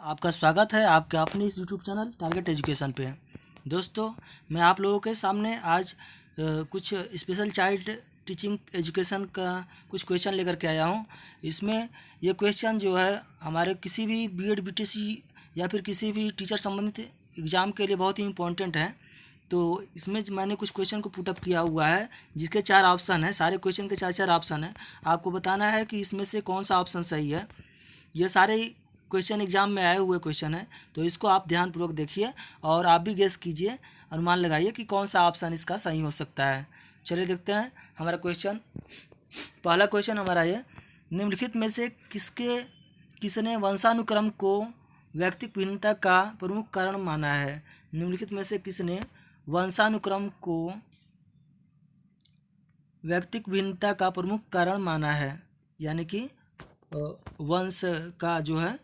आपका स्वागत है आपके अपने इस यूट्यूब चैनल टारगेट एजुकेशन पे। दोस्तों, मैं आप लोगों के सामने आज कुछ स्पेशल चाइल्ड टीचिंग एजुकेशन का कुछ क्वेश्चन लेकर के आया हूँ। इसमें ये क्वेश्चन जो है हमारे किसी भी बीएड बीटीसी या फिर किसी भी टीचर संबंधित एग्ज़ाम के लिए बहुत ही इम्पोर्टेंट है। तो इसमें मैंने कुछ क्वेश्चन को पुटअप किया हुआ है जिसके 4 ऑप्शन हैं। सारे क्वेश्चन के 4 ऑप्शन हैं। आपको बताना है कि इसमें से कौन सा ऑप्शन सही है। ये सारे क्वेश्चन एग्जाम में आए हुए क्वेश्चन है, तो इसको आप ध्यानपूर्वक देखिए और आप भी गेस कीजिए, अनुमान लगाइए कि कौन सा ऑप्शन इसका सही हो सकता है। चलिए देखते हैं हमारा क्वेश्चन। पहला क्वेश्चन हमारा ये, निम्नलिखित में से किसने वंशानुक्रम को व्यक्तिक भिन्नता का प्रमुख कारण माना है। निम्नलिखित में से किसने वंशानुक्रम को व्यक्तिक भिन्नता का प्रमुख कारण माना है, यानी कि वंश का जो है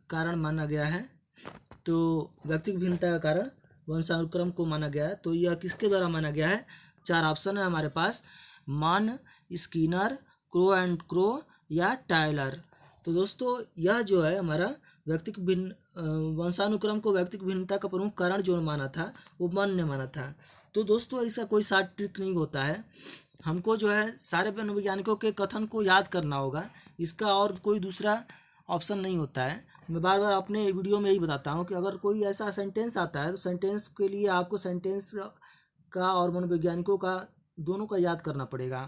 कारण माना गया है। तो व्यक्तिक भिन्नता का कारण वंशानुक्रम को माना गया है। तो यह किसके द्वारा माना गया है? 4 ऑप्शन है हमारे पास, मान, स्किनर, क्रो एंड क्रो या टायलर। तो दोस्तों, यह जो है हमारा व्यक्तिक भिन्न वंशानुक्रम को व्यक्तिक भिन्नता का प्रमुख कारण जो माना था वो मान ने माना था। तो दोस्तों, ऐसा कोई शॉर्ट ट्रिक नहीं होता है। हमको जो है सारे मनोवैज्ञानिकों के कथन को याद करना होगा, इसका और कोई दूसरा ऑप्शन नहीं होता है। मैं बार बार अपने वीडियो में यही बताता हूँ कि अगर कोई ऐसा सेंटेंस आता है तो सेंटेंस के लिए आपको सेंटेंस का और मनोवैज्ञानिकों का दोनों का याद करना पड़ेगा।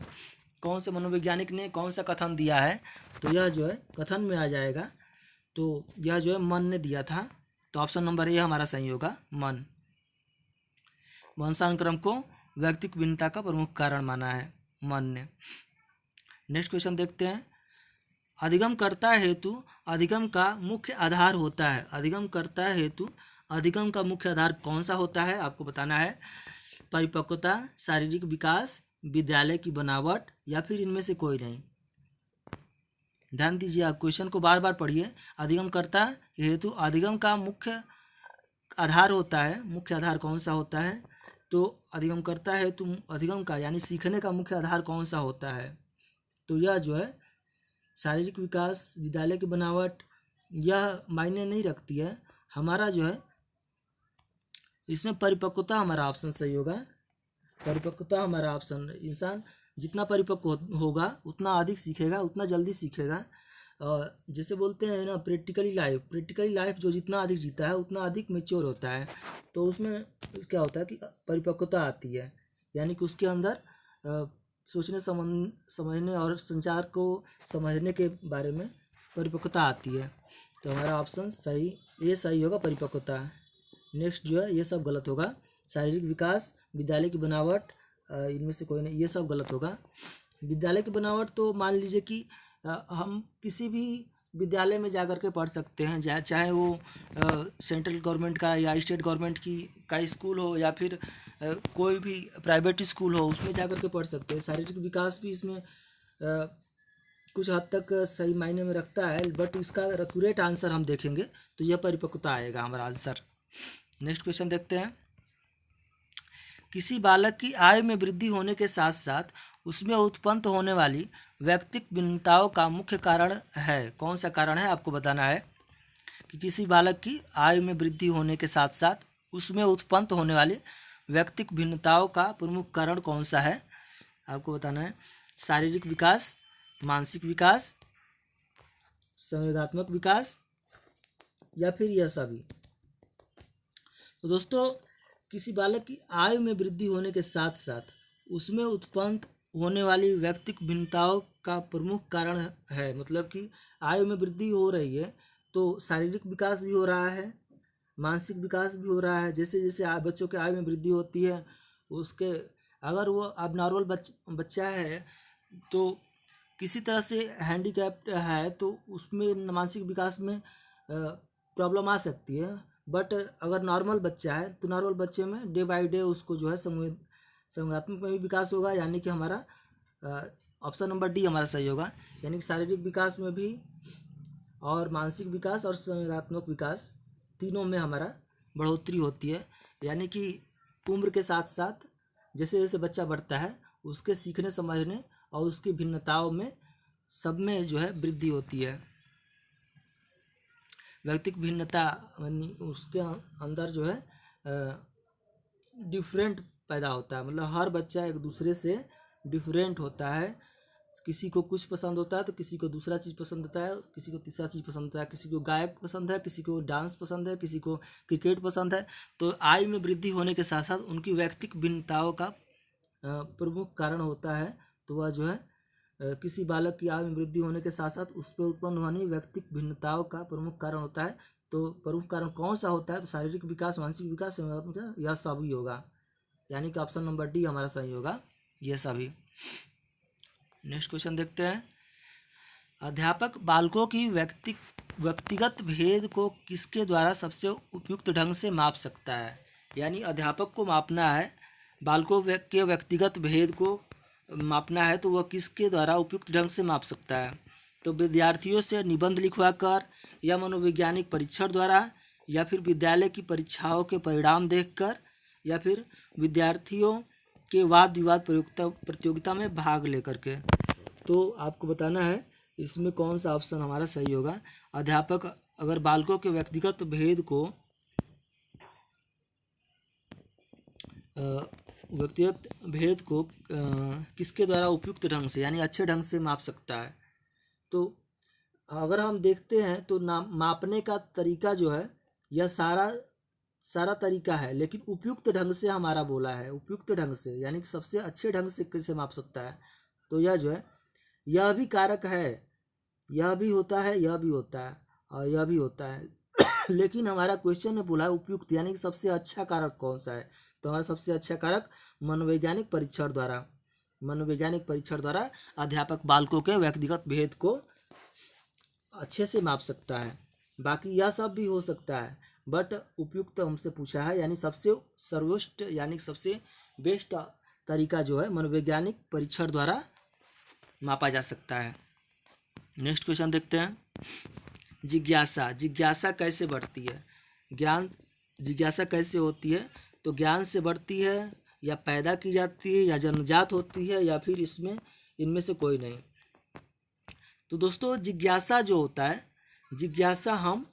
कौन से मनोवैज्ञानिक ने कौन सा कथन दिया है, तो यह जो है कथन में आ जाएगा। तो यह जो है मन ने दिया था, तो ऑप्शन नंबर ए हमारा सही होगा, मन। वंशानुक्रम को व्यक्तिक भिन्नता का प्रमुख कारण माना है मन ने। नेक्स्ट क्वेश्चन देखते हैं। अधिगमकर्ता हेतु अधिगम का मुख्य आधार होता है। अधिगमकर्ता हेतु अधिगम का मुख्य आधार कौन सा होता है, आपको बताना है। परिपक्वता, शारीरिक विकास, विद्यालय की बनावट या फिर इनमें से कोई नहीं। ध्यान दीजिए, आप क्वेश्चन को बार बार पढ़िए। अधिगमकर्ता हेतु अधिगम का मुख्य आधार होता है। मुख्य आधार कौन सा होता है? तो अधिगमकर्ता हेतु अधिगम का यानी सीखने का मुख्य आधार कौन सा होता है? तो यह जो है शारीरिक विकास, विद्यालय की बनावट, यह मायने नहीं रखती है। हमारा जो है इसमें परिपक्वता हमारा ऑप्शन सही होगा। परिपक्वता हमारा ऑप्शन। इंसान जितना परिपक्व होगा उतना अधिक सीखेगा, उतना जल्दी सीखेगा। जैसे बोलते हैं ना, प्रैक्टिकली लाइफ जो जितना अधिक जीता है उतना अधिक मैच्योर होता है। तो उसमें क्या होता है कि परिपक्वता आती है, यानी कि उसके अंदर सोचने समझने और संचार को समझने के बारे में परिपक्वता आती है। तो हमारा ऑप्शन सही ये सही होगा, परिपक्वता। नेक्स्ट जो है ये सब गलत होगा। शारीरिक विकास, विद्यालय की बनावट, इनमें से कोई नहीं, ये सब गलत होगा। विद्यालय की बनावट तो मान लीजिए कि हम किसी भी विद्यालय में जा कर के पढ़ सकते हैं, चाहे वो सेंट्रल गवर्नमेंट का या स्टेट गवर्नमेंट का स्कूल हो या फिर कोई भी प्राइवेट स्कूल हो, उसमें जा कर के पढ़ सकते हैं। शारीरिक विकास भी इसमें कुछ हद तक सही मायने में रखता है, बट इसका एक्यूरेट आंसर हम देखेंगे तो यह परिपक्वता आएगा हमारा आंसर। नेक्स्ट क्वेश्चन देखते हैं। किसी बालक की आयु में वृद्धि होने के साथ साथ उसमें उत्पन्न होने वाली व्यक्तिक भिन्नताओं का मुख्य कारण है। कौन सा कारण है, आपको बताना है कि किसी बालक की आयु में वृद्धि होने के साथ साथ उसमें उत्पन्न होने वाली व्यक्तिक भिन्नताओं का प्रमुख कारण कौन सा है, आपको बताना है। शारीरिक विकास, मानसिक विकास, संवेगात्मक विकास या फिर यह सभी। तो दोस्तों, किसी बालक की आयु में वृद्धि होने के साथ साथ उसमें उत्पन्न होने वाली व्यक्तिक भिन्नताओं का प्रमुख कारण है, मतलब कि आयु में वृद्धि हो रही है तो शारीरिक विकास भी हो रहा है, मानसिक विकास भी हो रहा है। जैसे जैसे बच्चों के आयु में वृद्धि होती है, उसके अगर वो अब नॉर्मल बच्चा है तो किसी तरह से हैंडीकैप्ड है तो उसमें मानसिक विकास में प्रॉब्लम आ सकती है। बट अगर नॉर्मल बच्चा है तो नॉर्मल बच्चे में डे बाय डे उसको जो है संवेगात्मक में भी विकास होगा, यानी कि हमारा ऑप्शन नंबर डी हमारा सही होगा। यानी कि शारीरिक विकास में भी और मानसिक विकास और संवेगात्मक विकास तीनों में हमारा बढ़ोतरी होती है। यानी कि उम्र के साथ साथ जैसे जैसे बच्चा बढ़ता है उसके सीखने समझने और उसकी भिन्नताओं में सब में जो है वृद्धि होती है। व्यक्तिक भिन्नता यानी उसके अंदर जो है डिफरेंट पैदा होता है, मतलब हर बच्चा एक दूसरे से डिफरेंट होता है। किसी को कुछ पसंद होता है तो किसी को दूसरा चीज़ पसंद होता है, किसी को तीसरा चीज़ पसंद होता है, किसी को गायक पसंद है, किसी को डांस पसंद है, किसी को क्रिकेट पसंद है। तो आयु में वृद्धि होने के साथ साथ उनकी व्यक्तिक भिन्नताओं का प्रमुख कारण होता है। तो वह जो है किसी बालक की आयु में वृद्धि होने के साथ साथ उस पर उत्पन्न होने व्यक्तिक भिन्नताओं का प्रमुख कारण होता है। तो प्रमुख कारण कौन सा होता है? तो शारीरिक विकास, मानसिक विकास, यह सभी होगा, यानी कि ऑप्शन नंबर डी हमारा सही होगा, ये सभी। नेक्स्ट क्वेश्चन देखते हैं। अध्यापक बालकों की व्यक्तिगत भेद को किसके द्वारा सबसे उपयुक्त ढंग से माप सकता है? यानी अध्यापक को मापना है, बालकों के व्यक्तिगत भेद को मापना है, तो वह किसके द्वारा उपयुक्त ढंग से माप सकता है? तो विद्यार्थियों से निबंध लिखवाकर, या मनोवैज्ञानिक परीक्षण द्वारा, या फिर विद्यालय की परीक्षाओं के परिणाम देखकर, या फिर विद्यार्थियों के वाद विवाद प्रतियोगिता में भाग लेकर के। तो आपको बताना है इसमें कौन सा ऑप्शन हमारा सही होगा। अध्यापक अगर बालकों के व्यक्तिगत भेद को किसके द्वारा उपयुक्त ढंग से यानी अच्छे ढंग से माप सकता है? तो अगर हम देखते हैं तो मापने का तरीका जो है यह सारा तरीका है, लेकिन उपयुक्त ढंग से हमारा बोला है, उपयुक्त ढंग से यानी कि सबसे अच्छे ढंग से कैसे माप सकता है। तो यह जो है यह भी कारक है, यह भी होता है, यह भी होता है और यह भी होता है लेकिन हमारा क्वेश्चन में बोला है उपयुक्त यानी कि सबसे अच्छा कारक कौन सा है। तो हमारा सबसे अच्छा कारक मनोवैज्ञानिक परीक्षण द्वारा अध्यापक बालकों के व्यक्तिगत भेद को अच्छे से माप सकता है। बाकी यह सब भी हो सकता है, बट उपयुक्त हमसे पूछा है, यानी सबसे सर्वोच्च यानी सबसे बेस्ट तरीका जो है मनोवैज्ञानिक परीक्षण द्वारा मापा जा सकता है। नेक्स्ट क्वेश्चन देखते हैं। जिज्ञासा कैसे बढ़ती है? जिज्ञासा कैसे होती है? तो ज्ञान से बढ़ती है, या पैदा की जाती है, या जन्मजात होती है, या फिर इनमें से कोई नहीं। तो दोस्तों जिज्ञासा जो होता है, जिज्ञासा हम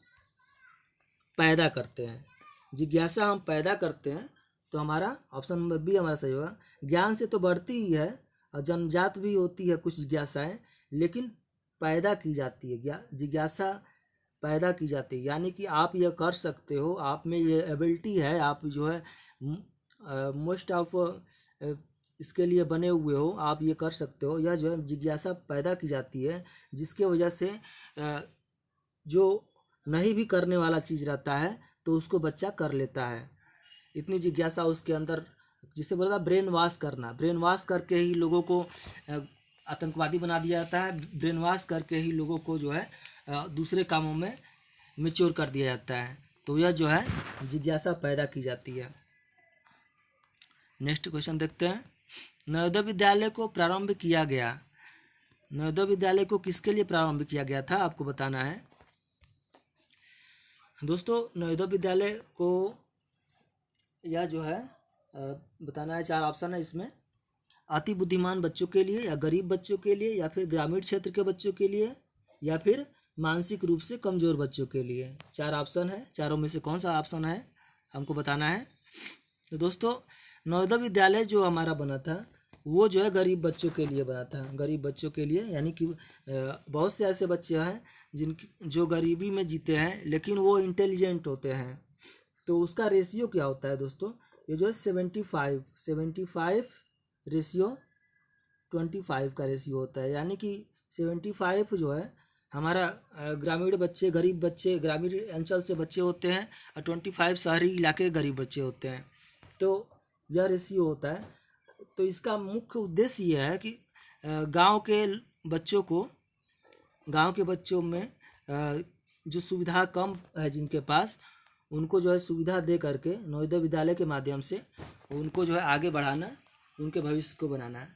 पैदा करते हैं, तो हमारा ऑप्शन नंबर बी हमारा सही होगा। ज्ञान से तो बढ़ती ही है और जन्मजात भी होती है कुछ जिज्ञासाएं, लेकिन पैदा की जाती है, जिज्ञासा पैदा की जाती है, यानी कि आप यह कर सकते हो, आप में ये एबिलिटी है, आप जो है मोस्ट ऑफ इसके लिए बने हुए हो, आप ये कर सकते हो। यह जो है जिज्ञासा पैदा की जाती है, जिसके वजह से जो नहीं भी करने वाला चीज़ रहता है तो उसको बच्चा कर लेता है। इतनी जिज्ञासा उसके अंदर, जिसे बोला ब्रेन वॉश करके ही लोगों को आतंकवादी बना दिया जाता है, ब्रेन वॉश करके ही लोगों को जो है दूसरे कामों में मैच्योर कर दिया जाता है। तो यह जो है जिज्ञासा पैदा की जाती है। नेक्स्ट क्वेश्चन देखते हैं। नवोदय विद्यालय को किसके लिए प्रारंभ किया गया था? आपको बताना है दोस्तों। नवोदय विद्यालय को यह जो है बताना है, 4 ऑप्शन है इसमें। अति बुद्धिमान बच्चों के लिए, या गरीब बच्चों के लिए, या फिर ग्रामीण क्षेत्र के बच्चों के लिए, या फिर मानसिक रूप से कमज़ोर बच्चों के लिए। 4 ऑप्शन है, चारों में से कौन सा ऑप्शन है हमको बताना है। तो दोस्तों नवोदय विद्यालय जो हमारा बना था वो जो है गरीब बच्चों के लिए बना था, गरीब बच्चों के लिए, यानी कि बहुत से ऐसे बच्चे हैं जो गरीबी में जीते हैं लेकिन वो इंटेलिजेंट होते हैं। तो उसका रेशियो क्या होता है दोस्तों? ये जो है 75 रेशियो 25 का रेशियो होता है, यानी कि 75 जो है हमारा ग्रामीण बच्चे, गरीब बच्चे, ग्रामीण अंचल से बच्चे होते हैं, और 25 शहरी इलाके के गरीब बच्चे होते हैं। तो यह रेशियो होता है। तो इसका मुख्य उद्देश्य यह है कि गांव के बच्चों में जो सुविधा कम है जिनके पास, उनको जो है सुविधा दे करके नवोदय विद्यालय के माध्यम से उनको जो है आगे बढ़ाना, उनके भविष्य को बनाना है।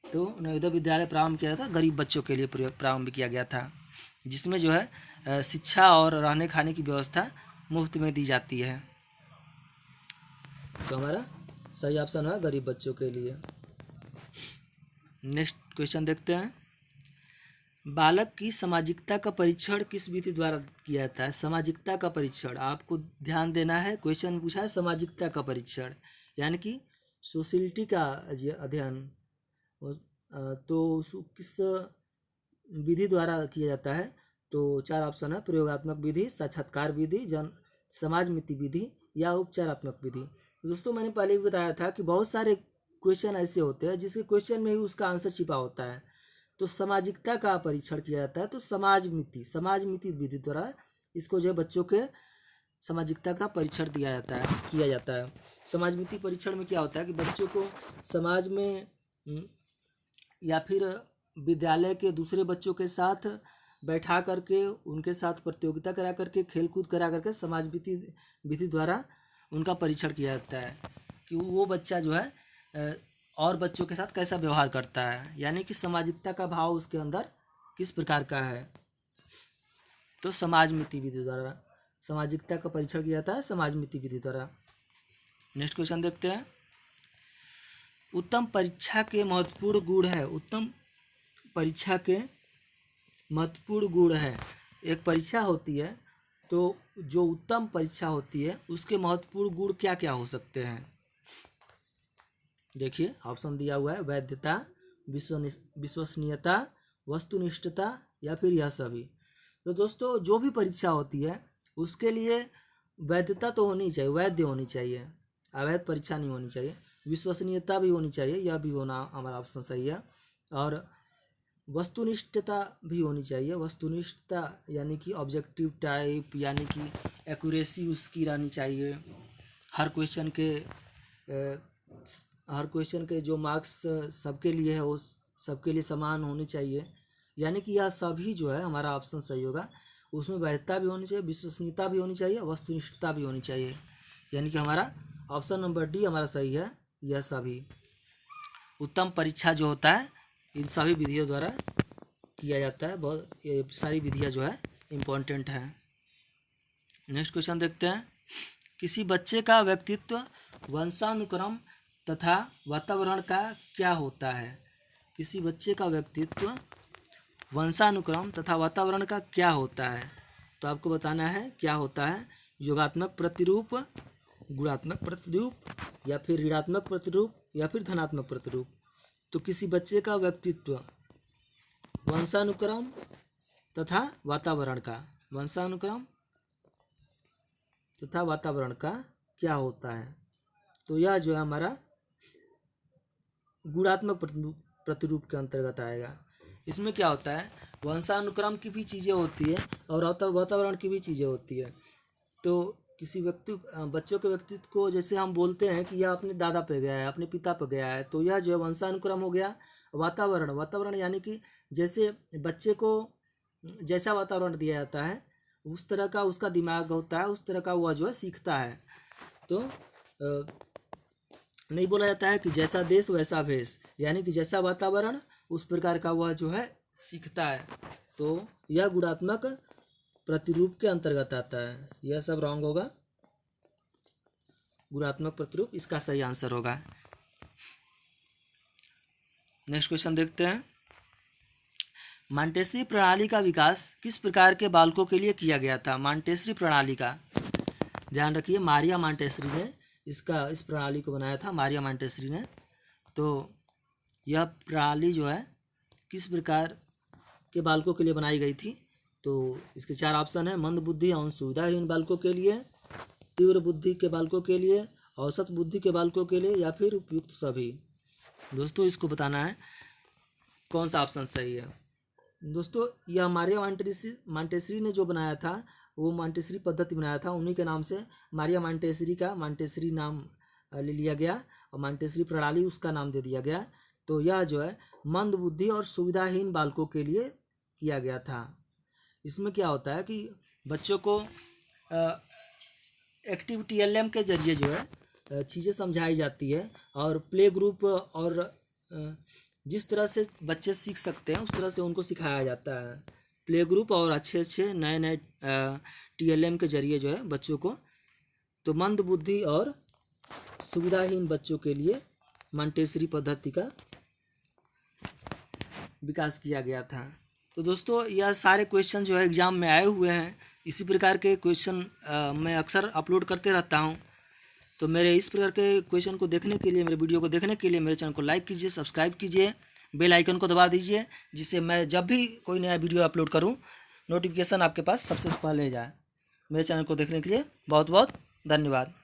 तो नवोदय विद्यालय प्रारंभ किया था, गरीब बच्चों के लिए प्रारंभ किया गया था, जिसमें जो है शिक्षा और रहने खाने की व्यवस्था मुफ्त में दी जाती है। तो हमारा सही ऑप्शन है गरीब बच्चों के लिए। नेक्स्ट क्वेश्चन देखते हैं। बालक की सामाजिकता का परीक्षण किस विधि द्वारा किया जाता है? सामाजिकता का परीक्षण आपको ध्यान देना है। क्वेश्चन पूछा है सामाजिकता का परीक्षण यानी कि सोशलिटी का अध्ययन। तो किस विधि द्वारा किया जाता है? तो 4 ऑप्शन है, प्रयोगात्मक विधि, साक्षात्कार विधि, समाज मिति विधि या उपचारात्मक विधि। दोस्तों मैंने पहले भी बताया था कि बहुत सारे क्वेश्चन ऐसे होते हैं जिसके क्वेश्चन में ही उसका आंसर छिपा होता है। तो सामाजिकता का परीक्षण किया जाता है तो समाज मिति विधि द्वारा इसको जो है बच्चों के सामाजिकता का परीक्षण किया जाता है। समाज मिति परीक्षण में क्या होता है कि बच्चों को समाज में या फिर विद्यालय के दूसरे बच्चों के साथ बैठा करके उनके साथ प्रतियोगिता करा करके खेलकूद करा करके समाज मिति विधि द्वारा उनका परीक्षण किया जाता है कि वो बच्चा जो है और बच्चों के साथ कैसा व्यवहार करता है, यानी कि सामाजिकता का भाव उसके अंदर किस प्रकार का है। तो समाज मिति विधि द्वारा सामाजिकता का परीक्षण किया जाता है समाज मिति विधि द्वारा। नेक्स्ट क्वेश्चन देखते हैं। उत्तम परीक्षा के महत्वपूर्ण गुण है। उत्तम परीक्षा के महत्वपूर्ण गुण है। एक परीक्षा होती है तो जो उत्तम परीक्षा होती है उसके महत्वपूर्ण गुण क्या क्या हो सकते हैं? देखिए ऑप्शन दिया हुआ है, वैधता, विश्वसनीयता, वस्तुनिष्ठता या फिर यह सभी। तो दोस्तों जो भी परीक्षा होती है उसके लिए वैधता तो होनी चाहिए, वैध होनी चाहिए, अवैध परीक्षा नहीं होनी चाहिए। विश्वसनीयता भी होनी चाहिए, यह भी होना हमारा ऑप्शन सही है। और वस्तुनिष्ठता भी होनी चाहिए। वस्तुनिष्ठता यानी कि ऑब्जेक्टिव टाइप, यानी कि एक्यूरेसी उसकी रहनी चाहिए। हर क्वेश्चन के जो मार्क्स सबके लिए है वो सबके लिए समान होने चाहिए, यानी कि यह सभी जो है हमारा ऑप्शन सही होगा। उसमें वैधता भी होनी चाहिए, विश्वसनीयता भी होनी चाहिए, वस्तुनिष्ठता भी होनी चाहिए, यानी कि हमारा ऑप्शन नंबर डी हमारा सही है। यह सभी उत्तम परीक्षा जो होता है इन सभी विधियों द्वारा किया जाता है। बहुत ये सारी विधियाँ जो है इम्पोर्टेंट है। नेक्स्ट क्वेश्चन देखते हैं। किसी बच्चे का व्यक्तित्व वंशानुक्रम तथा वातावरण का क्या होता है? किसी बच्चे का व्यक्तित्व वंशानुक्रम तथा वातावरण का क्या होता है? तो आपको बताना है क्या होता है। योगात्मक प्रतिरूप, गुणात्मक प्रतिरूप या फिर ऋणात्मक प्रतिरूप या फिर धनात्मक प्रतिरूप। तो किसी बच्चे का व्यक्तित्व वंशानुक्रम तथा वातावरण का, वंशानुक्रम तथा वातावरण का क्या होता है? तो यह जो है हमारा गुणात्मक प्रतिरूप के अंतर्गत आएगा। इसमें क्या होता है, वंशानुक्रम की भी चीज़ें होती है और वातावरण की भी चीज़ें होती है। तो किसी बच्चों के व्यक्तित्व को जैसे हम बोलते हैं कि यह अपने दादा पे गया है, अपने पिता पे गया है, तो यह जो है वंशानुक्रम हो गया। वातावरण यानी कि जैसे बच्चे को जैसा वातावरण दिया जाता है उस तरह का उसका दिमाग होता है, उस तरह का वह जो है सीखता है। तो नहीं बोला जाता है कि जैसा देश वैसा भेष, यानी कि जैसा वातावरण उस प्रकार का वह जो है सीखता है। तो यह गुणात्मक प्रतिरूप के अंतर्गत आता है। यह सब रॉन्ग होगा। गुणात्मक प्रतिरूप इसका सही आंसर होगा। नेक्स्ट क्वेश्चन देखते हैं। मॉन्टेसरी प्रणाली का विकास किस प्रकार के बालकों के लिए किया गया था? मॉन्टेसरी प्रणाली का ध्यान रखिए, मारिया मॉन्टेसरी ने इस प्रणाली को बनाया था, मारिया मॉन्टेसरी ने। तो यह प्रणाली जो है किस प्रकार के बालकों के लिए बनाई गई थी? तो इसके 4 ऑप्शन है, मंद बुद्धि एवं सुविधाहीन बालकों के लिए, तीव्र बुद्धि के बालकों के लिए, औसत बुद्धि के बालकों के लिए या फिर उपयुक्त सभी। दोस्तों इसको बताना है कौन सा ऑप्शन सही है। दोस्तों यह मारिया मॉन्टेसरी ने जो बनाया था वो मॉन्टेसरी पद्धति बनाया था, उन्हीं के नाम से मारिया मॉन्टेसरी का मॉन्टेसरी नाम ले लिया गया और मॉन्टेसरी प्रणाली उसका नाम दे दिया गया। तो यह जो है मंद बुद्धि और सुविधाहीन बालकों के लिए किया गया था। इसमें क्या होता है कि बच्चों को एक्टिविटी LM के जरिए जो है चीज़ें समझाई जाती है और प्ले ग्रुप और जिस तरह से बच्चे सीख सकते हैं उस तरह से उनको सिखाया जाता है। प्ले ग्रुप और अच्छे नए TLM के जरिए जो है बच्चों को, तो मंद बुद्धि और सुविधाहीन बच्चों के लिए मॉन्टेसरी पद्धति का विकास किया गया था। तो दोस्तों यह सारे क्वेश्चन जो है एग्ज़ाम में आए हुए हैं। इसी प्रकार के क्वेश्चन मैं अक्सर अपलोड करते रहता हूं। तो मेरे इस प्रकार के क्वेश्चन को देखने के लिए, मेरे वीडियो को देखने के लिए मेरे चैनल को लाइक कीजिए, सब्सक्राइब कीजिए, बेल आइकन को दबा दीजिए, जिससे मैं जब भी कोई नया वीडियो अपलोड करूं नोटिफिकेशन आपके पास सबसे पहले जाए। मेरे चैनल को देखने के लिए बहुत बहुत धन्यवाद।